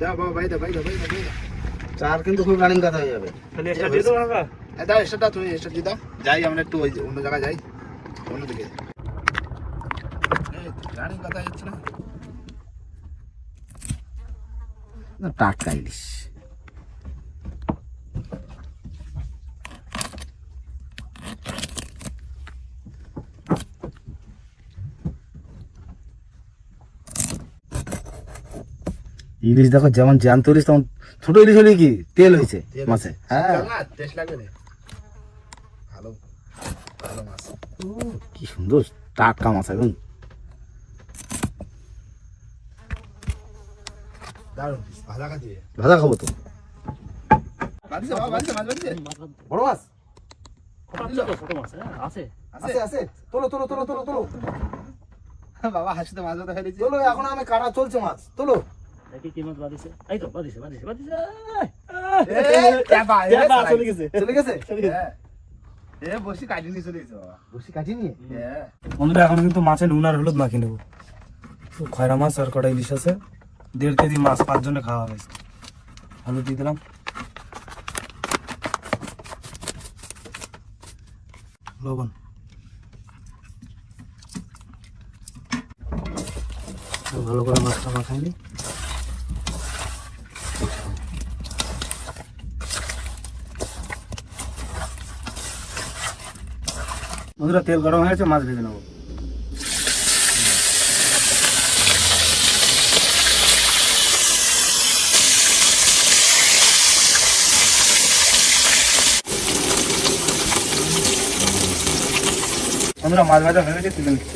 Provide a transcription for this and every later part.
দাও বাবা, ভাই দাও, ভাই দাও, ভাই দাও, ভাই দাও। চার কিন্তু খুব রানিং কথা হয়ে যাবে। তাহলে এটা দিয়ে দেবো কাকা। দাও এক্সট্রাটা, তুমি এক্সট্রা দিয়ে দাও। যাই আমরা একটু ওই অন্য জায়গায় যাই, অন্যদিকে। রানিং কথা হচ্ছে না। টাটকা ইলিশ। ইলিশ দেখো যেমন জ্যান্ত ইলিশ তেমন ছোট ইলিশ হলে কি তেল হয়েছে মাছে। হ্যাঁ টেস্ট লাগবে না, ভালো ভালো মাছ। কি সুন্দর টাটকা মাছ এখন। দারুণ ভাজা খাচ্ছি। ভাজা খাবো তো। বাড়িতে বাবা, বাড়িতে মাছ বাড়িতে বড় মাছ ছোট মাছ আছে। আছে আছে, তোলো তোলো তোলো তোলো তোলো বাবা, হাসিতে মাছ ধরতে ফেলেছি। তোলো, এখন আমি কাটা চলছে মাছ, তোলো। দেখি কি মাছ বাদিছে। এই তো বাদিছে। চলে গেছে বসি কাটি নিয়ে চলে গেছে বাবা। বসি কাটি নিয়ে। বন্ধুরা এখন কিন্তু মাছের নুন আর হলুদ মাখিয়ে নেবো। খয়রা মাছ আর কটা ইলিশ আছে, 1.5 কেজি মাছ, 5 জনে খাওয়া হবে। হলুদ দিয়ে দিলাম, লবণ, ভালো করে মাছটা মাখাই নি। বন্ধুরা তেল গরম হয়ে গেছে, মাছ ভেজে নেবো। বন্ধুরা মাছ ভাজা হয়ে গেছে, তুলে নিচ্ছি।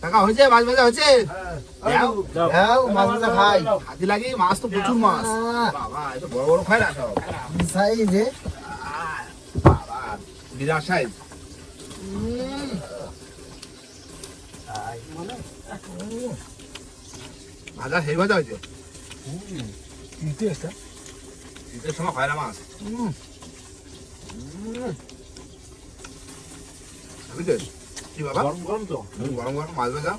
কাকা হয়েছে, মাছ ভাজা হয়েছে। দাও, দাও মাছ ভাজা খাই। হাতি লাগে, মাছ তো প্রচুর মাছ। বাবা, এটা বড় বড় খায় না সব। সাইজে বাবা, বিরাট সাইজ। ভাজা সেই ভাজা হয়েছে। শীতের সময় খয়রা মাছ। বুঝলেন কি বাবা? গরম গরম তো, গরম গরম মাছ ভাজা।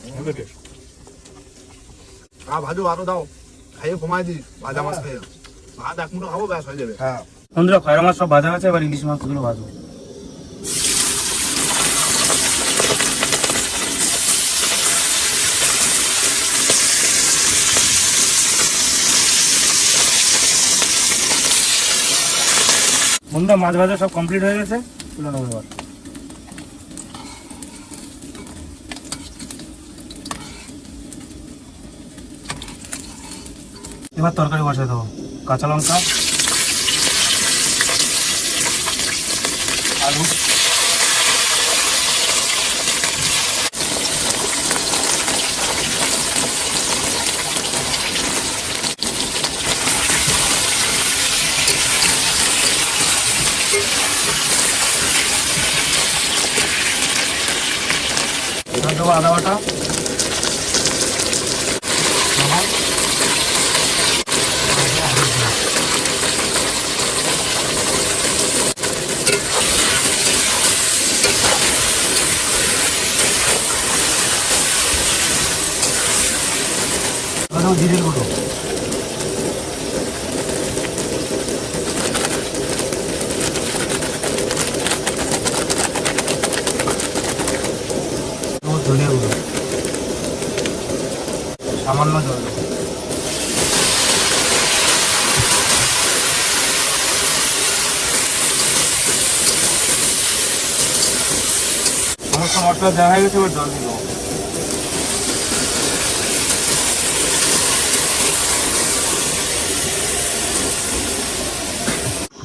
ভাজো আরো দাও, খাইয়ে কমাই দিই ভাজা মাছ খাইয়ে। ভাত এক মুঠো খাবো, ব্যাস হয়ে যাবে। হ্যাঁ বন্ধুরা খয়রা মাছ সব ভাজা আছে, এবার ইলিশ মাছগুলো ভাজবো। বন্ধুরা মাছ ভাজা সব কমপ্লিট হয়ে গেছে, তুলে নেবো এবার। এবার তরকারি বসাই দেবো। কাঁচা লঙ্কা, আলু, এবার দেবো আদা বাটা, জিরের গুঁড়ো, ধনিয়া গুঁড়ো, সামান্য জল দেবো। সমস্ত মশলা দেওয়া হয়ে গেছে, এবার জল দিয়ে দেবো।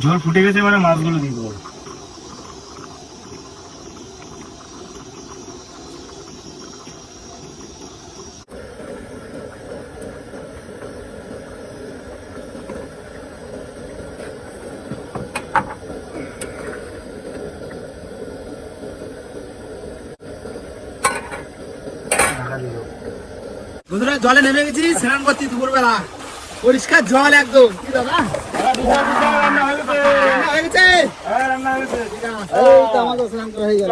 ঝোল ফুটে গেছে, এবারে মাছগুলো দিয়ে দেবো। বন্ধুরা জলে নেমে গেছি স্নান করছি দুপুরবেলা পরিষ্কার জল একদম কি দাদা রান্না হয়ে গেছে? এই তো আমাদের স্নান করা হয়ে গেল।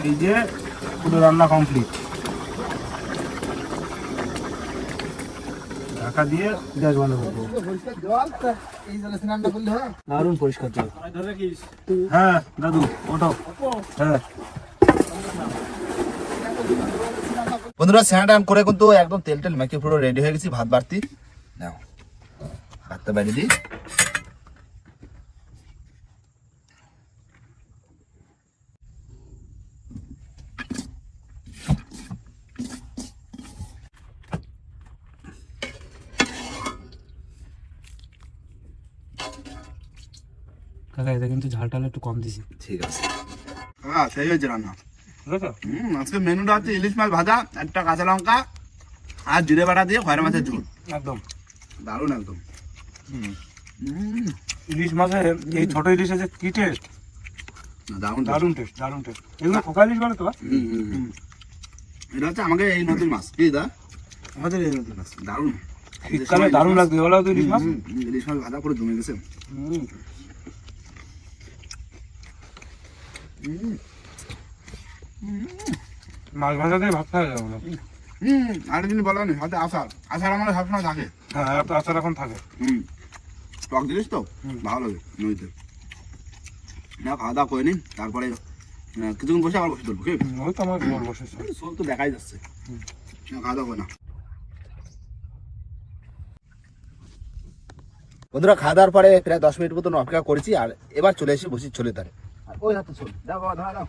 এই যে পুরো রান্না কমপ্লিট, ঢাকা দিয়ে গ্যাস বন্ধ করবো। পরিষ্কার জল তা এই জলে স্নানটা করলে হয়? দারুণ পরিষ্কার জল। হ্যাঁ দাদু ওঠো। হ্যাঁ বন্ধুরা স্নান টান করে কিন্তু একদম তেল টেল মেখে পুরো রেডি হয়ে গেছি ভাত বাড়তি নাও ভাতটা বাইরে দিই। কাকা এটা কিন্তু ঝাল টাল একটু কম দিছি। ঠিক আছে হ্যাঁ সেই হয়েছে রান্না। ঠিক আছে? আজকে মেনুটা হচ্ছে ইলিশ মাছ ভাজা, একটা কাঁচা লঙ্কা আর জিরে বাটা দিয়ে খয়রা মাছের ঝোল। একদম দারুণ একদম। ইলিশ মাছে এই ছোট ইলিশের যে কি টেস্ট, দারুণ দারুণ টেস্ট, দারুণ টেস্ট। এগুলো পোকা ইলিশ বলে তো? এটা হচ্ছে আমাকে এই নদীর মাছ কি দা আমাদের এই নদীর মাছ দারুণ। শীতকালে দারুণ লাগবে বলো তো ইলিশ মাছ। ইলিশ মাছ ভাজা করে জমে গেছে। মাছ ভাজা দিয়ে ভাত খাওয়া যাবে না। আর দিন বলা নেই হয়তো আচার আচার আমাদের সবসময় থাকে। হ্যাঁ একটা আচার এখন থাকে। টক জিনিস তো ভালো লাগে নদীতে। না খাওয়া দাওয়া করে নিন তারপরে কিছুক্ষণ বসে আবার বসে তুলবো। ওই তো আমার বসে সোল তো দেখাই যাচ্ছে। খাওয়া দাওয়া করে না বন্ধুরা। খাওয়া দাওয়ার পরে প্রায় 10 মিনিট মতন অপেক্ষা করেছি আর এবার চলে এসে বসি চলে তারে। ওই হাতে চল দাও বাবা দাও দাও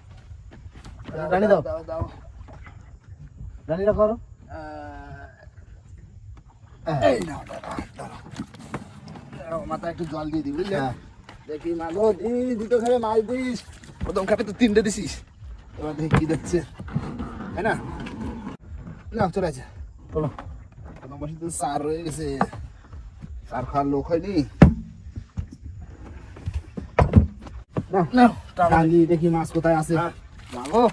রানি দাও দাও রানিটা করো। এই নাও দাও মাথা একটু জল দিয়ে দিবি বুঝলি? দেখি মাগো দুটো খাবে মাছ দিস, প্রথম খাবে তো 3টে দিছিস, এবার দেখি কি দিচ্ছে তাই না? না চলে আছে চলো। প্রথম বসে তো সার রয়ে গেছে, সার খাওয়ার লোক হয়নি। টান দিয়ে দেখি মাছ কোথায় আছে। মাগো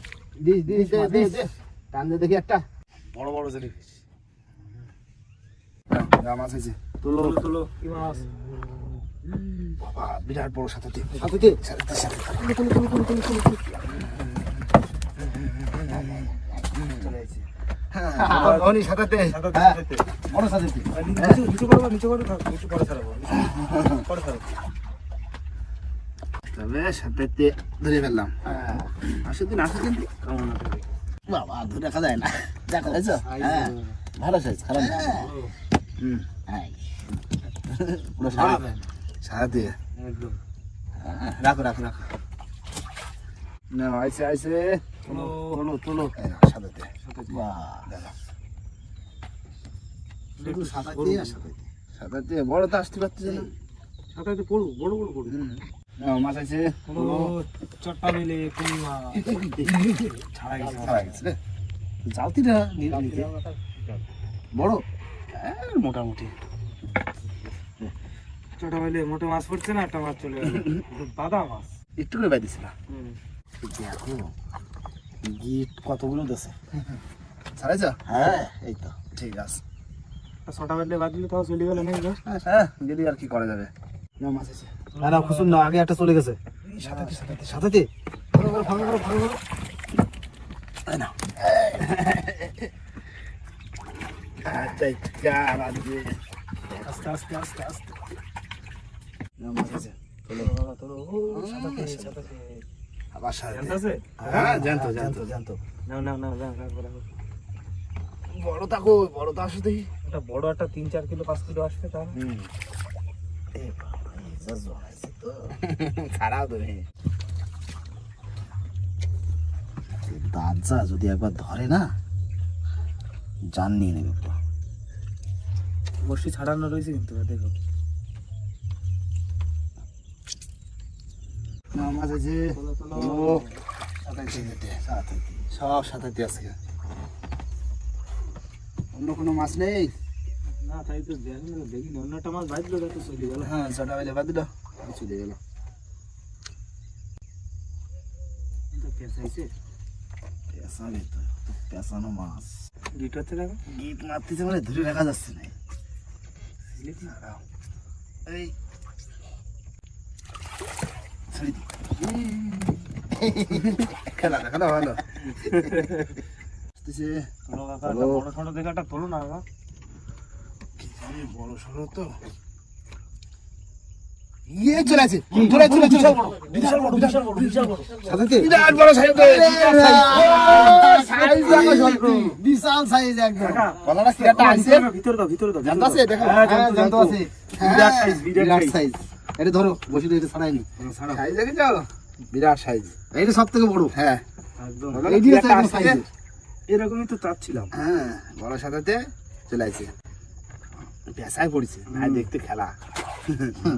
দিস দিস দিস টান দিয়ে দেখি একটা বড় বড় জেলি মাছ আছে। তুলো তুলো কি মাছ? বাবা বিরাট বড় সাথে সাথে বড় সাথে নিচে করবো নিচে করে থাক, একটু পরে ছাড়াবো পরে ছাড়াবো। তবে সাথে ধরে ফেললাম। আসে দিন আসে কিন্তু বাবা ধরে রাখা যায় না। দেখা যাচ্ছে ভালো সাইজ খারাপ না। পুরো সাথে একদম রাখো রাখো রাখো না আইসে আইসে তুলো তোলো তোলো সাথে সাথে বড় তো আসতে পারতেছে না। সাথে পড়ু বড় বড় পড়ু। মাছ আছে চট্টা মিলে ছাড়া গেছে জালতিটা বড় মোটামুটি চটা মিলে মোটে মাছ পড়ছে না, একটা মাছ চলে গেল দাদা মাছ একটু করে বাইতেছে না। দেখো গিট কতগুলো দেশে ছাড়াইছ। হ্যাঁ এই তো ঠিক আছে। ছটা মিলে বাদ দিলে তাও চলে গেল না। হ্যাঁ গেলি আর কি করা যাবে। না মাছ আছে না না খুশুন না আগে একটা চলে গেছে সাথে সাথে সাথে ভালো করে ভালো করে ভালো করে না আস্তে আস্তে আস্তে আস্তে না মাছ আছে তোলো তোলো সাথে সাথে আবার সাথে আছে। হ্যাঁ জানতো জানতো জানতো নাও নাও নাও নাও বড় থাকো বড় তো আসো দেখি। একটা বড় একটা 3-4 কিলো 5 কিলো আসবে তাহলে। খারাপ দাদা যদি একবার ধরে না জান নিয়ে নেবে পুরো। বর্ষি ছাড়ানো রয়েছে কিন্তু দেখো মাছ আছে সব সাথে আছে। অন্য কোনো মাছ নেই না, তাই তো দেখি অন্যটা মাছ ভাজলো তো চলে গেল। হ্যাঁ ছটা বেজে বাদ দিল চলে গেল। পেঁচাইছে পেঁচানো মাছ গিট হচ্ছে দেখো গিট মারতেছে মানে ধরে রাখা যাচ্ছে না এই ছেড়ে দি। খেলা খেলা ভালো আসতেছে। তোলো কাকা তোলো। বড় ছোট দেখে একটা তোলো না কাকা কি জানি বড় সড়ো তো ইয়ে চলে আছে চলে চলে চলে বিশাল বড় বিশাল বড় বিশাল বড় সাথে বিরাট বড় সাইজ সাইজ দেখো সত্যি বিশাল সাইজ একদম কাকা কলাটা সিরাটা আইছে ভিতরে দাও জানতো আছে দেখো হ্যাঁ, হ্যাঁ জানতো আছে বিরাট size, বিরাট বিরাট size। সাইজ এটা ধরো বসে এটা ছাড়াইনি ছাড়া সাইজ দেখে যাও বিরাট সাইজ এটা সবথেকে বড় হ্যাঁ একদম এই দিয়ে একদম সাইজ এরকমই তো চাচ্ছিলাম হ্যাঁ বড় সাদাতে চলে আইছে পেশায় পড়ছে না দেখতে খেলা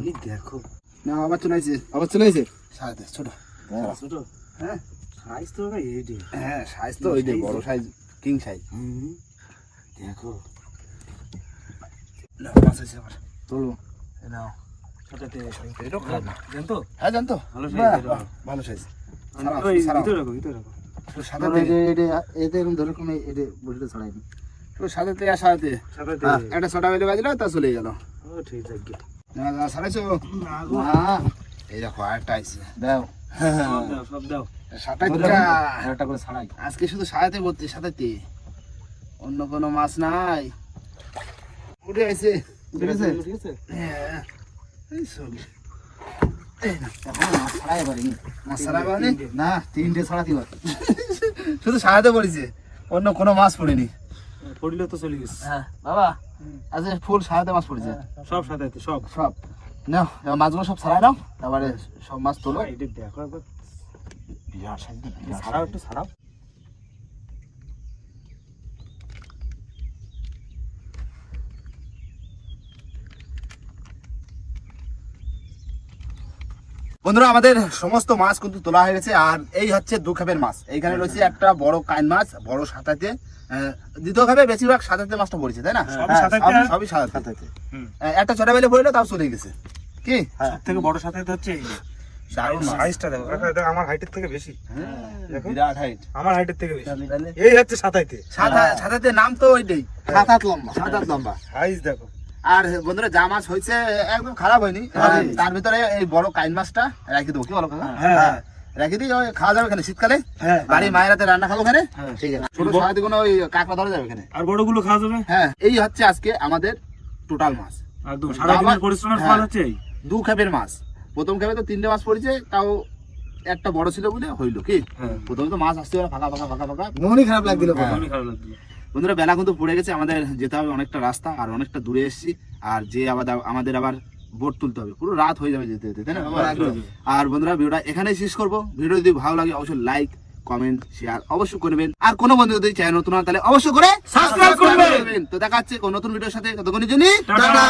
এই দেখো না আবার চলে আইছে সাদাতে ছোট ছোট হ্যাঁ সাইজ তো কাকা এই যে হ্যাঁ সাইজ তো ওই যে বড় সাইজ কিং সাইজ দেখো না মাছ আছে আবার তোলো নাও ছোটতে এটাও খারাপ না জানতো হ্যাঁ জানতো ভালো size বাহ, এটা। বাহ, ভালো সাইজ ওই সারাও। ভিতরে রাখো সাদাতে এতে এরকম ধরে কোনো এতে বসে ছড়াইনি তো সাদাতে আর সাদাতে সাদাতে একটা ছটা বেলে বাজলো তা চলে গেল ও ঠিক আছে না না সারাইছো না গো না এই দেখো আরেকটা আইছে দাও সব দাও সাতাইটা একটা করে ছাড়াই আজকে শুধু সাদাতে ভর্তি সাদাতে অন্য কোনো মাছ নাই উঠে আইছে ঠিক আছে হ্যাঁ এই সব মাছ ছাড়াই পারিনি না তিনটে ছাড়াতে পারি শুধু সাদাতে পড়েছে অন্য কোনো মাছ পড়েনি পড়লে তো চলে গেছে হ্যাঁ বাবা আজকে ফুল সাদাতে মাছ পড়েছে সব সাদাতে সব সব নাও এবার মাছগুলো সব ছাড়াই নাও তারপরে সব মাছ তোলো এটা দেখো একবার বিরাট সাইজ ছাড়াও একটু ছাড়াও বন্ধুরা আমাদের সমস্ত মাছ কিন্তু তোলা হয়ে গেছে আর এই হচ্ছে দু খাপের মাছ এইখানে রয়েছে একটা বড় কাইন মাছ বড় সাতাতে দ্বিতীয় খাপে বেশিরভাগ সাতাতে মাছটা পড়েছে তাই না সবই সাতাতে আর- সবই সাতাতে হুম। একটা ছোট বেলে পড়লো তাও চলে গেছে কি সব থেকে বড় সাথে হচ্ছে এই যে দারুণ মাছ। সাইজটা দেখো কাকা এটা আমার হাইটের থেকে বেশি দেখো। বিরাট হাইট আমার হাইটের থেকে বেশি এই হচ্ছে সাতাইতে সাতাতে নাম তো ওইটাই সাত আট লম্বা সাইজ দেখো আর বন্ধুরা যা মাছ হয়েছে একদম খারাপ হয়নি আর তার ভিতরে এই বড় কাইন মাছটা রেখে দেবো কি বলো কাকা? হ্যাঁ, হ্যাঁ। রেখে দিই ওই খাওয়া যাবে এখানে শীতকালে হ্যাঁ বাড়ি মায়ের হাতে রান্না খাবো এখানে হ্যাঁ। ঠিক আছে ছোট সাহায্য কোনো ওই কাঁকড়া ধরা যাবে এখানে আর বড়গুলো খাওয়া যাবে হ্যাঁ এই হচ্ছে আজকে আমাদের টোটাল মাছ একদম সারাদিনের পরিশ্রমের ফল হচ্ছে এই দু খেপের মাছ প্রথম খেপে তো তিনটে মাছ পড়েছে তাও একটা বড় ছিল বলে হইলো কি হ্যাঁ প্রথমে তো মাছ আসতে ফাঁকা ফাঁকা ফাঁকা ফাঁকা মনই খারাপ লাগছিল খুবই খারাপ লাগলো বন্ধুরা বেলা কিন্তু পড়ে গেছে আমাদের যেতে হবে অনেকটা রাস্তা আর অনেকটা দূরে এসেছি আর যে আমাদের আবার বোট তুলতে হবে পুরো রাত হয়ে যাবে যেতে যেতে তাই না বাবা? একদম। আর বন্ধুরা ভিডিওটা এখানেই শেষ করবো ভিডিও যদি ভালো লাগে অবশ্যই লাইক কমেন্ট শেয়ার অবশ্যই করবেন আর কোনো বন্ধু যদি চ্যানেল নতুন হয় তাহলে অবশ্যই করে Subscribe করবেন। তো দেখা হচ্ছে কোন নতুন ভিডিওর সাথে ততক্ষণের জন্য টাটা।